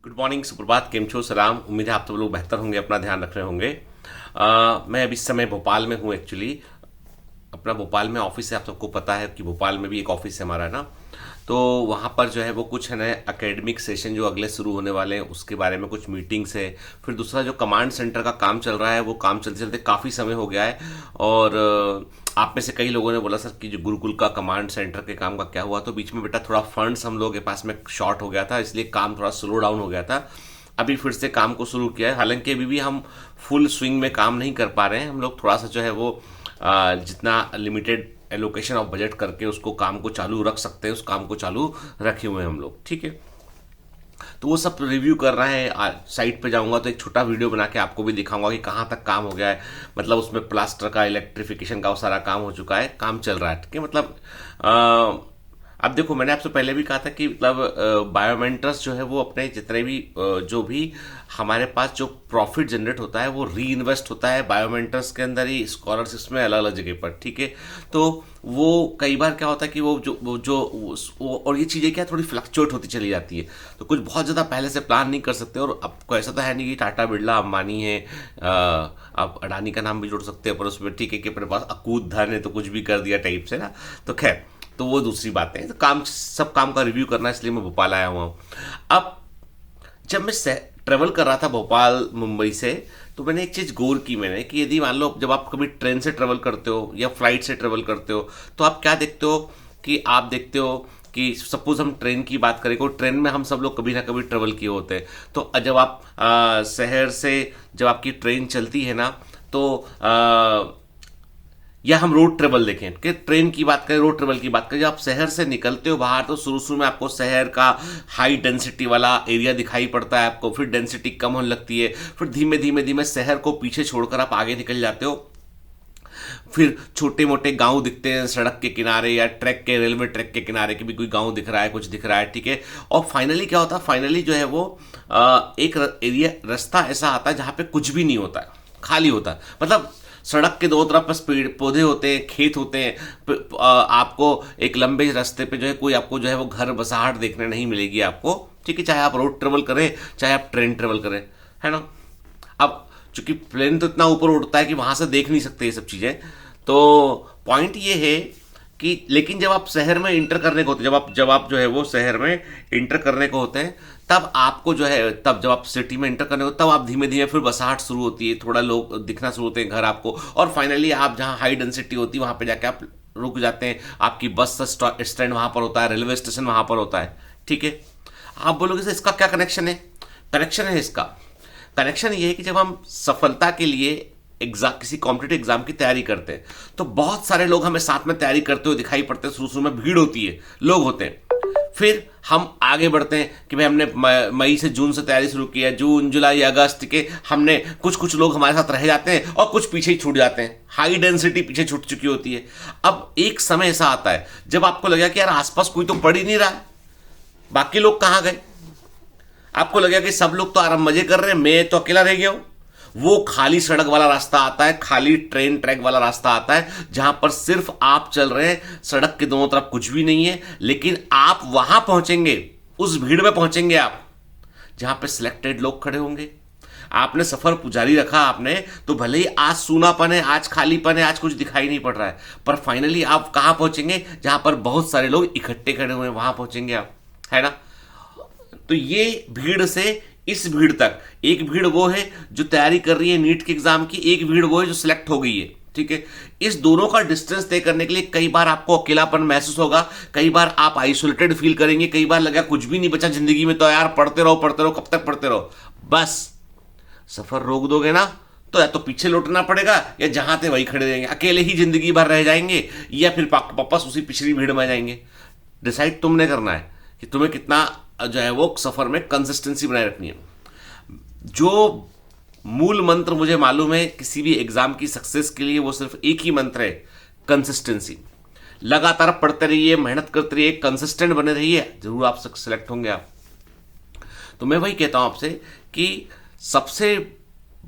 Good morning, सुप्रभात, केम छो, सलाम। उम्मीद है आप सब लोग बेहतर होंगे, अपना ध्यान रख रहे होंगे। मैं अभी इस समय भोपाल में हूँ एक्चुअली। अपना भोपाल में ऑफिस है, आप सबको पता है कि भोपाल में भी एक ऑफिस है हमारा, है ना। तो वहाँ पर जो है वो कुछ है ना एकेडमिक सेशन जो अगले शुरू होने वाले हैं उसके बारे में कुछ मीटिंग्स है। फिर दूसरा जो कमांड सेंटर का काम चल रहा है वो काम चलते चलते काफ़ी समय हो गया है। और आप में से कई लोगों ने बोला सर कि जो गुरुकुल का कमांड सेंटर के काम का क्या हुआ, तो बीच में बेटा थोड़ा फंड्स हम लोग के पास में शॉर्ट हो गया था, इसलिए काम थोड़ा स्लो डाउन हो गया था। अभी फिर से काम को शुरू किया है, हालांकि अभी भी हम फुल स्विंग में काम नहीं कर पा रहे हैं। हम लोग थोड़ा सा जो है वो जितना लिमिटेड एलोकेशन ऑफ बजट करके उसको काम को चालू रख सकते हैं, उस काम को चालू रखे हुए हैं हम लोग, ठीक है। तो वो सब रिव्यू कर रहे हैं। साइट पे जाऊंगा तो एक छोटा वीडियो बना के आपको भी दिखाऊंगा कि कहाँ तक काम हो गया है। मतलब उसमें प्लास्टर का, इलेक्ट्रिफिकेशन का वो सारा काम हो चुका है, काम चल रहा है, ठीक है। मतलब अब देखो, मैंने आपसे पहले भी कहा था कि मतलब बायोमेंटर्स जो है वो अपने जितने भी जो भी हमारे पास जो प्रॉफिट जनरेट होता है वो री इन्वेस्ट होता है बायोमेंटर्स के अंदर ही, स्कॉलरशिप्स में अलग अलग जगह पर, ठीक है। तो वो कई बार क्या होता है कि और ये चीज़ें क्या थोड़ी फ्लक्चुएट होती चली जाती है, तो कुछ बहुत ज़्यादा पहले से प्लान नहीं कर सकते। और आपको ऐसा तो है नहीं कि टाटा बिरला अंबानी है, आप अडानी का नाम भी जोड़ सकते हैं, पर उसमें ठीक है कि अपने पास अकूत धन है तो कुछ भी कर दिया टाइप से ना। तो खैर, तो वो दूसरी बात है। तो सब काम का रिव्यू करना, इसलिए मैं भोपाल आया हुआ हूँ। अब जब मैं ट्रेवल कर रहा था भोपाल मुंबई से, तो मैंने एक चीज गौर की मैंने कि यदि मान लो जब आप कभी ट्रेन से ट्रेवल करते हो या फ्लाइट से ट्रेवल करते हो, तो आप क्या देखते हो कि आप देखते हो कि सपोज हम ट्रेन की बात करें, को ट्रेन में हम सब लोग कभी ना कभी ट्रेवल किए होते हैं। तो जब आप शहर से जब आपकी ट्रेन चलती है ना, तो या हम रोड ट्रेवल देखें कि ट्रेन की बात करें, रोड ट्रेवल की बात करें, जब आप शहर से निकलते हो बाहर, तो शुरू शुरू में आपको शहर का हाई डेंसिटी वाला एरिया दिखाई पड़ता है आपको, फिर डेंसिटी कम होने लगती है, फिर धीमे धीमे धीमे शहर को पीछे छोड़कर आप आगे निकल जाते हो। फिर छोटे मोटे गांव दिखते हैं सड़क के किनारे या ट्रैक के, रेलवे ट्रैक के किनारे के भी कोई गांव दिख रहा है, कुछ दिख रहा है, ठीक है। और फाइनली क्या होता है, फाइनली जो है वो एक एरिया, रास्ता ऐसा आता है जहां पे कुछ भी नहीं होता है, खाली होता है। मतलब सड़क के दो तरफ बस पेड़ पौधे होते हैं, खेत होते हैं। आपको एक लंबे रास्ते पे जो है कोई आपको जो है वो घर बसाहट देखने नहीं मिलेगी आपको, ठीक है, चाहे आप रोड ट्रेवल करें चाहे आप ट्रेन ट्रेवल करें, है ना। अब चूंकि प्लेन तो इतना ऊपर उड़ता है कि वहां से देख नहीं सकते ये सब चीजें। तो पॉइंट ये है कि लेकिन जब आप शहर में इंटर करने को होते हैं, जब आप जो है वो शहर में इंटर करने को होते हैं, तब आपको जो है, तब जब आप सिटी में इंटर करने को, तब आप धीमे धीमे फिर बसाहट शुरू होती है, थोड़ा लोग दिखना शुरू होते हैं घर आपको, और फाइनली आप जहां हाई डेंसिटी होती है वहां पे जाके आप रुक जाते हैं। आपकी बस स्टैंड वहां पर होता है, रेलवे स्टेशन वहां पर होता है, ठीक है। आप बोलोगे सर इसका क्या कनेक्शन है? कनेक्शन है इसका, कनेक्शन ये है कि जब हम सफलता के लिए किसी कॉम्पिटेटिव एग्जाम की तैयारी करते हैं, तो बहुत सारे लोग हमें साथ में तैयारी करते हुए दिखाई पड़ते हैं। शुरू शुरू में भीड़ होती है, लोग होते हैं। फिर हम आगे बढ़ते हैं कि भाई हमने मई से जून से तैयारी शुरू की है, जून जुलाई अगस्त के हमने कुछ लोग हमारे साथ रह जाते हैं और कुछ पीछे ही छूट जाते हैं। हाई डेंसिटी पीछे छूट चुकी होती है। अब एक समय ऐसा आता है जब आपको लगेगा कि यार आसपास कोई तो पढ़ ही नहीं रहा है, बाकी लोग कहां गए। आपको लगेगा कि सब लोग तो आराम मजे कर रहे हैं, मैं तो अकेला रह गया हूं। वो खाली सड़क वाला रास्ता आता है, खाली ट्रेन ट्रैक वाला रास्ता आता है, जहां पर सिर्फ आप चल रहे हैं, सड़क के दोनों तरफ कुछ भी नहीं है। लेकिन आप वहां पहुंचेंगे, उस भीड़ में पहुंचेंगे आप, जहां पे सिलेक्टेड लोग खड़े होंगे। आपने सफर जारी रखा आपने, तो भले ही आज सूनापन है, आज खालीपन है, आज कुछ दिखाई नहीं पड़ रहा है, पर फाइनली आप कहां पहुंचेंगे? जहां पर बहुत सारे लोग इकट्ठे खड़े हुए हैं, वहां पहुंचेंगे आप, है ना। तो ये भीड़ से इस भीड़ तक, एक भीड़ वो है जो तैयारी कर रही है नीट के एग्जाम की, एक भीड़ वो है जो सिलेक्ट हो गई है, ठीक है। इस दोनों का डिस्टेंस तय करने के लिए कई बार आपको अकेलापन महसूस होगा, कई बार आप आइसोलेटेड फील करेंगे, कई बार लगा कुछ भी नहीं बचा जिंदगी में, तो यार पढ़ते रहो पढ़ते रहो, कब तक पढ़ते रहो। बस सफर रोक दोगे ना, तो या तो पीछे लौटना पड़ेगा, या जहां थे वही खड़े रहेंगे, अकेले ही जिंदगी भर रह जाएंगे, या फिर वापस उसी पिछली भीड़ में जाएंगे। डिसाइड तुमने करना है कि तुम्हें कितना जो है वो सफर में कंसिस्टेंसी बनाए रखनी है। जो मूल मंत्र मुझे मालूम है किसी भी एग्जाम की सक्सेस के लिए, वो सिर्फ एक ही मंत्र है, कंसिस्टेंसी। लगातार पढ़ते रहिए, मेहनत करते रहिए, कंसिस्टेंट बने रहिए, जरूर आप सिलेक्ट होंगे आप। तो मैं वही कहता हूं आपसे कि सबसे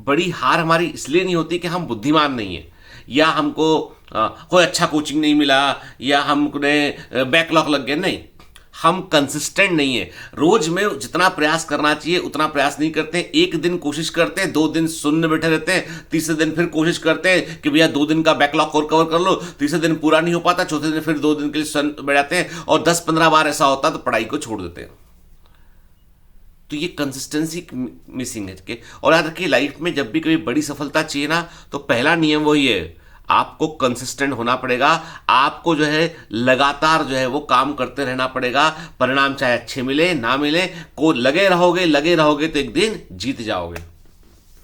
बड़ी हार हमारी इसलिए नहीं होती कि हम बुद्धिमान नहीं है, या हमको कोई अच्छा कोचिंग नहीं मिला, या हमने बैकलॉग लग गया, नहीं। हम कंसिस्टेंट नहीं है। रोज में जितना प्रयास करना चाहिए उतना प्रयास नहीं करते। एक दिन कोशिश करते हैं, 2 दिन शून्य बैठे रहते हैं, तीसरे दिन फिर कोशिश करते हैं कि भैया 2 दिन का बैकलॉग और कवर कर लो, तीसरे दिन पूरा नहीं हो पाता, चौथे दिन फिर 2 दिन के लिए बैठ जाते हैं, और 10-15 बार ऐसा होता है तो पढ़ाई को छोड़ देते हैं। तो ये कंसिस्टेंसी मिसिंग है। और याद रखिए, लाइफ में जब भी कभी बड़ी सफलता चाहिए ना, तो पहला नियम वही है, आपको कंसिस्टेंट होना पड़ेगा। आपको जो है लगातार जो है वो काम करते रहना पड़ेगा। परिणाम चाहे अच्छे मिले ना मिले, को लगे रहोगे तो एक दिन जीत जाओगे।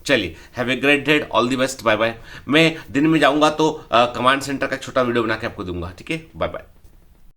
चलिए, have a great day, all the best, bye bye. मैं दिन में जाऊंगा तो कमांड सेंटर का छोटा वीडियो बना के आपको दूंगा, ठीक है, बाय बाय।